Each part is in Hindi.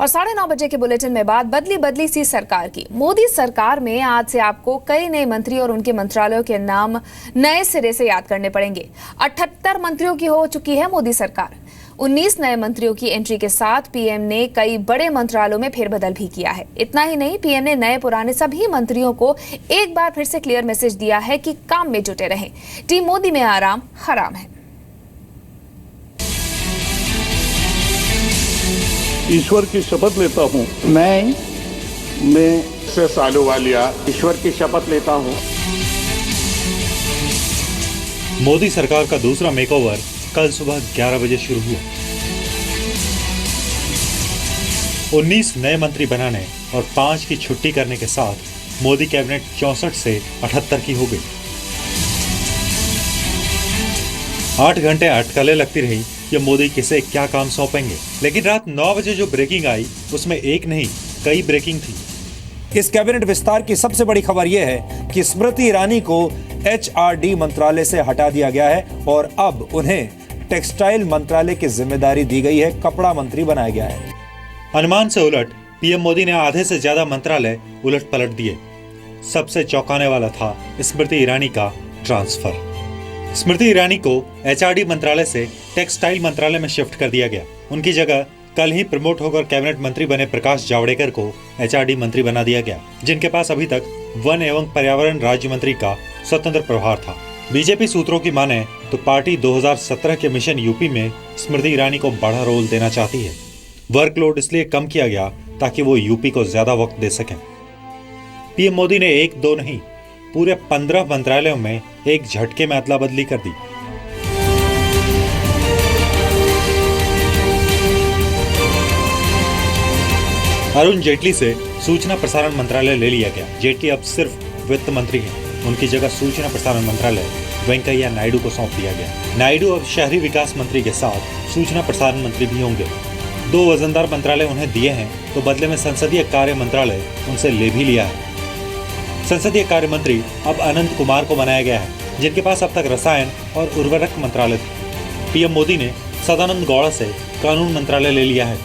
और 9:30 बजे के बुलेटिन में बात बदली सी सरकार की। मोदी सरकार में आज से आपको कई नए मंत्री और उनके मंत्रालयों के नाम नए सिरे से याद करने पड़ेंगे। 78 मंत्रियों की हो चुकी है मोदी सरकार। 19 नए मंत्रियों की एंट्री के साथ पीएम ने कई बड़े मंत्रालयों में फेरबदल भी किया है। इतना ही नहीं, पीएम ने नए पुराने सभी मंत्रियों को एक बार फिर से क्लियर मैसेज दिया है कि काम में जुटे रहें। टीम मोदी में आराम हराम है। ईश्वर की शपथ लेता हूँ। मैं एस आहलूवालिया ईश्वर की शपथ लेता हूँ। मोदी सरकार का दूसरा मेकओवर कल सुबह 11 बजे शुरू हुआ। 19 नए मंत्री बनाने और 5 की छुट्टी करने के साथ मोदी कैबिनेट 64 से 78 की हो गई। 8 घंटे अटकलें लगती रही कि मोदी किसे क्या काम सौंपेंगे, लेकिन रात 9 बजे जो ब्रेकिंग आई उसमें एक नहीं कई ब्रेकिंग थी। इस कैबिनेट विस्तार की सबसे बड़ी खबर यह है कि स्मृति ईरानी को HRD मंत्रालय से हटा दिया गया है और अब उन्हें टेक्सटाइल मंत्रालय की जिम्मेदारी दी गई है। कपड़ा मंत्री बनाया गया है। अनुमान से उलट पीएम मोदी ने आधे से ज्यादा मंत्रालय उलट पलट दिए। सबसे चौंकाने वाला था स्मृति ईरानी का ट्रांसफर। स्मृति ईरानी को HRD मंत्रालय से टेक्सटाइल मंत्रालय में शिफ्ट कर दिया गया। उनकी जगह कल ही प्रमोट होकर कैबिनेट मंत्री बने प्रकाश जावड़ेकर को HRD मंत्री बना दिया गया, जिनके पास अभी तक वन एवं पर्यावरण राज्य मंत्री का स्वतंत्र प्रभार था। बीजेपी सूत्रों की माने तो पार्टी 2017 के मिशन यूपी में स्मृति ईरानी को बड़ा रोल देना चाहती है। वर्कलोड इसलिए कम किया गया ताकि वो यूपी को ज्यादा वक्त दे सकें। पीएम मोदी ने 1-2 नहीं पूरे 15 मंत्रालयों में एक झटके में अदला बदली कर दी। अरुण जेटली से सूचना प्रसारण मंत्रालय ले लिया गया। जेटली अब सिर्फ वित्त मंत्री हैं। उनकी जगह सूचना प्रसारण मंत्रालय वेंकैया नायडू को सौंप दिया गया। नायडू अब शहरी विकास मंत्री के साथ सूचना प्रसारण मंत्री भी होंगे। 2 वजनदार मंत्रालय उन्हें दिए हैं तो बदले में संसदीय कार्य मंत्रालय उनसे ले भी लिया है। संसदीय कार्य मंत्री अब अनंत कुमार को बनाया गया है, जिनके पास अब तक रसायन और उर्वरक मंत्रालय थे। पीएम मोदी ने सदानंद गौड़ा से कानून मंत्रालय ले लिया है।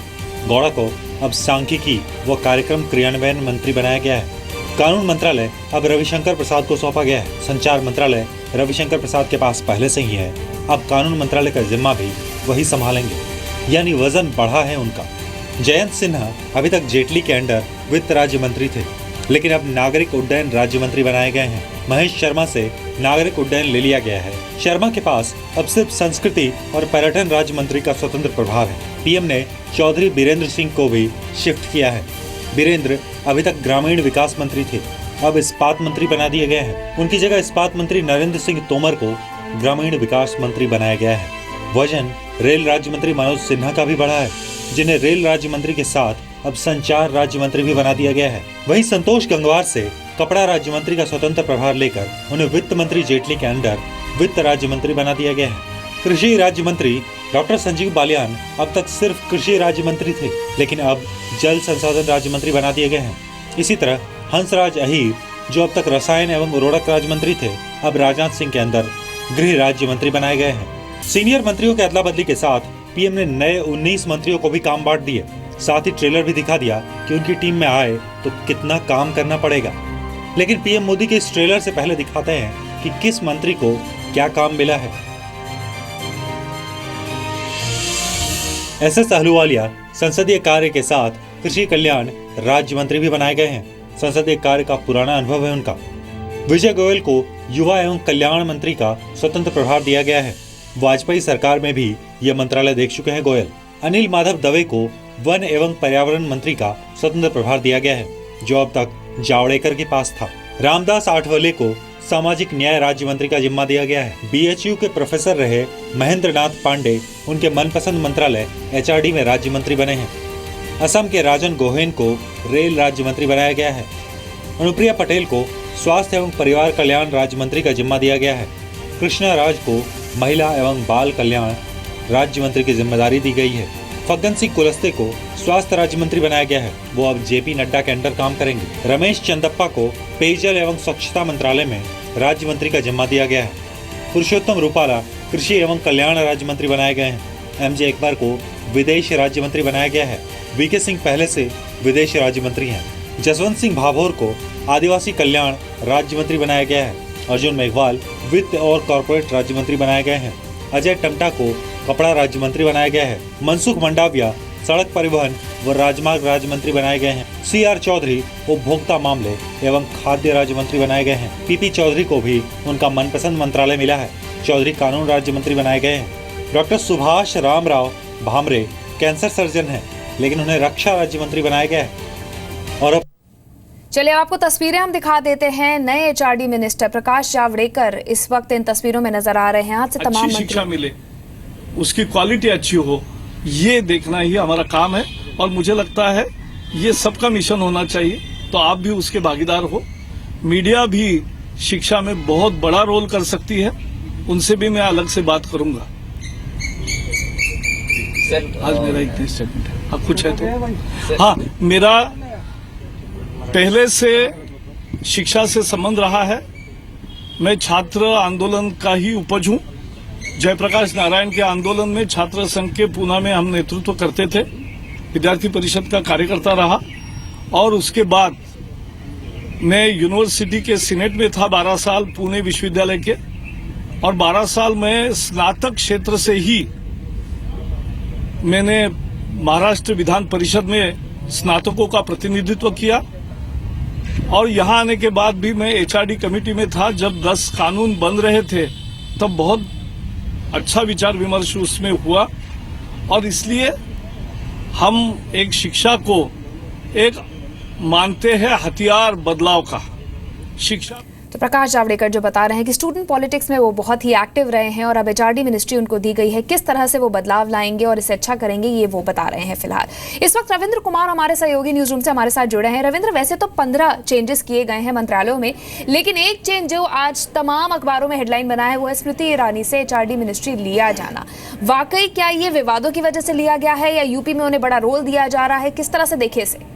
गौड़ा को अब सांख्यिकी व कार्यक्रम क्रियान्वयन मंत्री बनाया गया है। कानून मंत्रालय अब रविशंकर प्रसाद को सौंपा गया है। संचार मंत्रालय रविशंकर प्रसाद के पास पहले से ही है। अब कानून मंत्रालय का जिम्मा भी वही संभालेंगे, यानी वजन बढ़ा है उनका। जयंत सिन्हा अभी तक जेटली के अंडर वित्त राज्य मंत्री थे, लेकिन अब नागरिक उड्डयन राज्य मंत्री बनाए गए हैं। महेश शर्मा से नागरिक उड्डयन ले लिया गया है। शर्मा के पास अब सिर्फ संस्कृति और पर्यटन राज्य मंत्री का स्वतंत्र प्रभार है। पीएम ने चौधरी बीरेंद्र सिंह को भी शिफ्ट किया है। बीरेंद्र अभी तक ग्रामीण विकास मंत्री थे, अब इस्पात मंत्री बना दिए गए हैं। उनकी जगह इस्पात मंत्री नरेंद्र सिंह तोमर को ग्रामीण विकास मंत्री बनाया गया है। वजन रेल राज्य मंत्री मनोज सिन्हा का भी बढ़ा है, जिन्हें रेल राज्य मंत्री के साथ अब संचार राज्य मंत्री भी बना दिया गया है। वहीं संतोष गंगवार से कपड़ा राज्य मंत्री का स्वतंत्र प्रभार लेकर उन्हें वित्त मंत्री जेटली के अंडर वित्त राज्य मंत्री बना दिया गया है। कृषि राज्य मंत्री डॉक्टर संजीव बालियान अब तक सिर्फ कृषि राज्य मंत्री थे, लेकिन अब जल संसाधन राज्य मंत्री बना दिए गए हैं। इसी तरह हंसराज अहीर, जो अब तक रसायन एवं उर्वरक राज्य मंत्री थे, अब राजनाथ सिंह के अंदर गृह राज्य मंत्री बनाए गए हैं। सीनियर मंत्रियों के अदला बदली के साथ पीएम ने नए 19 मंत्रियों को भी काम बांट दिए। साथ ही ट्रेलर भी दिखा दिया कि उनकी टीम में आए तो कितना काम करना पड़ेगा। लेकिन पीएम मोदी के इस ट्रेलर से पहले दिखाते हैं कि किस मंत्री को क्या काम मिला है। एस आहलूवालिया संसदीय कार्य के साथ कृषि कल्याण राज्य मंत्री भी बनाए गए हैं। संसदीय कार्य का पुराना अनुभव है उनका। विजय गोयल को युवा एवं कल्याण मंत्री का स्वतंत्र प्रभार दिया गया है। वाजपेयी सरकार में भी ये मंत्रालय देख चुके हैं गोयल। अनिल माधव दवे को वन एवं पर्यावरण मंत्री का स्वतंत्र प्रभार दिया गया है, जो अब तक जावड़ेकर के पास था। रामदास आठवले को सामाजिक न्याय राज्य मंत्री का जिम्मा दिया गया है। BHU के प्रोफेसर रहे महेंद्र नाथ पांडे उनके मनपसंद मंत्रालय HRD में राज्य मंत्री बने हैं। असम के राजन गोहेन को रेल राज्य मंत्री बनाया गया है। अनुप्रिया पटेल को स्वास्थ्य एवं परिवार कल्याण राज्य मंत्री का जिम्मा दिया गया है। कृष्णा राज को महिला एवं बाल कल्याण राज्य मंत्री की जिम्मेदारी दी गई है। फग्गन सिंह कुलस्ते को स्वास्थ्य राज्य मंत्री बनाया गया है। वो अब JP नड्डा के अंडर काम करेंगे। रमेश चंदप्पा को पेयजल एवं स्वच्छता मंत्रालय में राज्य मंत्री का जिम्मा दिया गया है। पुरुषोत्तम रूपाला कृषि एवं कल्याण राज्य मंत्री बनाए गए हैं। MJ अकबर को विदेश राज्य मंत्री बनाया गया है। वीके सिंह पहले से विदेश राज्य मंत्री हैं। जसवंत सिंह भाभोर को आदिवासी कल्याण राज्य मंत्री बनाया गया है। अर्जुन मेघवाल वित्त और कॉर्पोरेट राज्य मंत्री बनाए गए हैं। अजय टम्टा को कपड़ा राज्य मंत्री बनाया गया है। मनसुख मंडाविया सड़क परिवहन व राजमार्ग राज्य मंत्री बनाए गए हैं। CR चौधरी उपभोक्ता मामले एवं खाद्य राज्य मंत्री बनाए गए हैं। PP चौधरी को भी उनका मनपसंद मंत्रालय मिला है। चौधरी कानून राज्य मंत्री बनाए गए हैं। Doctor Subhash Ramrao Bhamre cancer surgeon हैं, लेकिन उन्हें रक्षा राज्य मंत्री बनाया गया है। और अब चलिए आपको तस्वीरें हम दिखा देते हैं। नए HRD मिनिस्टर प्रकाश जावड़ेकर इस वक्त इन तस्वीरों में नजर आ रहे हैं। आज से तमाम अच्छी शिक्षा मिले, उसकी क्वालिटी अच्छी हो, ये देखना ही हमारा काम है और मुझे लगता है ये सबका मिशन होना चाहिए। तो आप भी उसके भागीदार हो। मीडिया भी शिक्षा में बहुत बड़ा रोल कर सकती है, उनसे भी मैं अलग से बात करूंगा। आज मेरा इतने स्टेटमेंट है, अब कुछ है तो। हाँ, मेरा पहले से शिक्षा से संबंध रहा है। मैं छात्र आंदोलन का ही उपज हूं। जयप्रकाश नारायण के आंदोलन में छात्र संघ के पूना में हम नेतृत्व करते थे। विद्यार्थी परिषद का कार्यकर्ता रहा और उसके बाद मैं यूनिवर्सिटी के सीनेट में था 12 साल पुणे विश्वविद्यालय के, और 12 साल में स्नातक क्षेत्र से ही मैंने महाराष्ट्र विधान परिषद में स्नातकों का प्रतिनिधित्व किया। और यहां आने के बाद भी मैं HRD कमेटी में था। जब 10 कानून बन रहे थे तब बहुत अच्छा विचार विमर्श उसमें हुआ, और इसलिए हम एक शिक्षा को एक मानते हैं हथियार बदलाव का। शिक्षा तो प्रकाश जावड़ेकर जो बता रहे हैं कि स्टूडेंट पॉलिटिक्स में वो बहुत ही एक्टिव रहे हैं और अब HRD मिनिस्ट्री उनको दी गई है। किस तरह से वो बदलाव लाएंगे और इसे अच्छा करेंगे, ये वो बता रहे हैं फिलहाल। इस वक्त रविंद्र कुमार हमारे सहयोगी न्यूज रूम से हमारे साथ जुड़े हैं। रविंद्र, वैसे तो 15 चेंजेस किए गए हैं मंत्रालयों में, लेकिन एक चेंज जो आज तमाम अखबारों में हेडलाइन बना है वो है स्मृति ईरानी से HRD मिनिस्ट्री लिया जाना। वाकई क्या ये विवादों की वजह से लिया गया है या यूपी में उन्हें बड़ा रोल दिया जा रहा है? किस तरह से देखे इसे?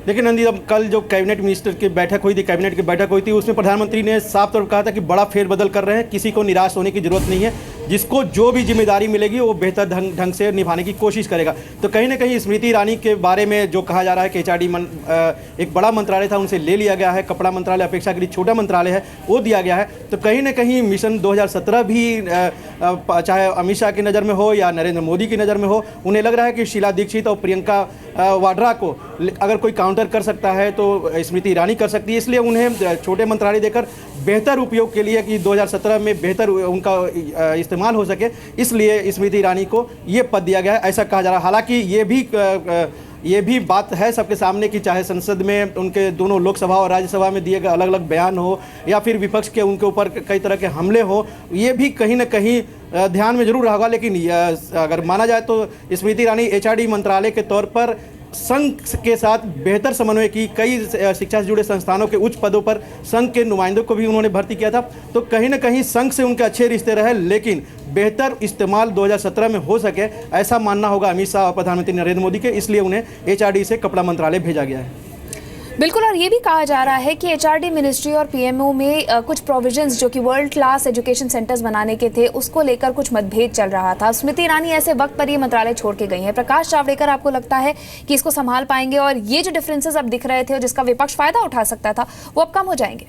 देखिए नंदी, अब कल जो कैबिनेट मिनिस्टर की बैठक हुई थी, कैबिनेट की बैठक हुई थी, उसमें प्रधानमंत्री ने साफ तौर पर कहा था कि बड़ा फेरबदल कर रहे हैं, किसी को निराश होने की जरूरत नहीं है, जिसको जो भी जिम्मेदारी मिलेगी वो बेहतर ढंग से निभाने की कोशिश करेगा। तो कहीं ना कहीं स्मृति ईरानी के बारे में जो कहा जा रहा है कि HRD एक बड़ा मंत्रालय था, उनसे ले लिया गया है। कपड़ा मंत्रालय अपेक्षाकृत छोटा मंत्रालय है, वो दिया गया है। तो कहीं ना कहीं मिशन 2017 भी चाहे अमित शाह की नज़र में हो या नरेंद्र मोदी की नज़र में हो, उन्हें लग रहा है कि शीला दीक्षित और प्रियंका वाड्रा को अगर कोई काउंटर कर सकता है तो स्मृति ईरानी कर सकती है। इसलिए उन्हें छोटे मंत्रालय देकर बेहतर उपयोग के लिए कि 2017 में बेहतर उनका इस्तेमाल हो सके, इसलिए स्मृति ईरानी को ये पद दिया गया है, ऐसा कहा जा रहा है। हालांकि ये भी बात है सबके सामने कि चाहे संसद में उनके दोनों लोकसभा और राज्यसभा में दिए गए अलग अलग बयान हो या फिर विपक्ष के उनके ऊपर कई तरह के हमले हो, ये भी कहीं ना कहीं ध्यान में जरूर रहा होगा। लेकिन अगर माना जाए तो स्मृति ईरानी HRD मंत्रालय के तौर पर संघ के साथ बेहतर समन्वय की, कई शिक्षा से जुड़े संस्थानों के उच्च पदों पर संघ के नुमाइंदों को भी उन्होंने भर्ती किया था। तो कहीं ना कहीं संघ से उनके अच्छे रिश्ते रहे, लेकिन बेहतर इस्तेमाल 2017 में हो सके, ऐसा मानना होगा अमित शाह और प्रधानमंत्री नरेंद्र मोदी के। इसलिए उन्हें HRD से कपड़ा मंत्रालय भेजा गया है। बिल्कुल, और ये भी कहा जा रहा है कि HRD मिनिस्ट्री और PMO में कुछ प्रोविजंस जो कि वर्ल्ड क्लास एजुकेशन सेंटर्स बनाने के थे, उसको लेकर कुछ मतभेद चल रहा था। स्मृति ईरानी ऐसे वक्त पर ये मंत्रालय छोड़ के गई हैं। प्रकाश जावड़ेकर, आपको लगता है कि इसको संभाल पाएंगे और ये जो डिफरेंसेस अब दिख रहे थे और जिसका विपक्ष फायदा उठा सकता था, वो अब कम हो जाएंगे?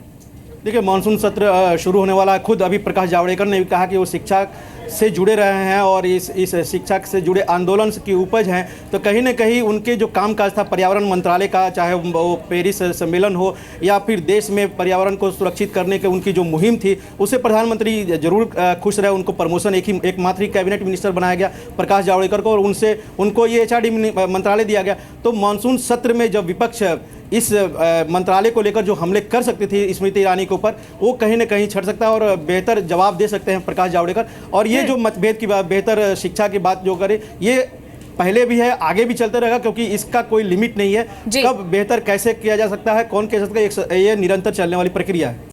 देखिए, मानसून सत्र शुरू होने वाला है। खुद अभी प्रकाश जावड़ेकर ने भी कहा कि वो शिक्षा से जुड़े रहे हैं और इस शिक्षा से जुड़े आंदोलन की उपज हैं। तो कहीं ना कहीं उनके जो कामकाज था पर्यावरण मंत्रालय का, चाहे वो पेरिस सम्मेलन हो या फिर देश में पर्यावरण को सुरक्षित करने के उनकी जो मुहिम थी, उससे प्रधानमंत्री जरूर खुश रहे। उनको प्रमोशन एकमात्र ही कैबिनेट मिनिस्टर बनाया गया प्रकाश जावड़ेकर को, और उनको ये HRD मंत्रालय दिया गया। तो मानसून सत्र में जब विपक्ष इस मंत्रालय को लेकर जो हमले कर सकती थी स्मृति ईरानी के ऊपर, वो कहीं ना कहीं छट सकता है और बेहतर जवाब दे सकते हैं प्रकाश जावड़ेकर। और ये जो मतभेद की बात, बेहतर शिक्षा की बात जो करे, ये पहले भी है, आगे भी चलते रहेगा, क्योंकि इसका कोई लिमिट नहीं है। कब बेहतर कैसे किया जा सकता है, कौन कह सकता है, ये निरंतर चलने वाली प्रक्रिया है।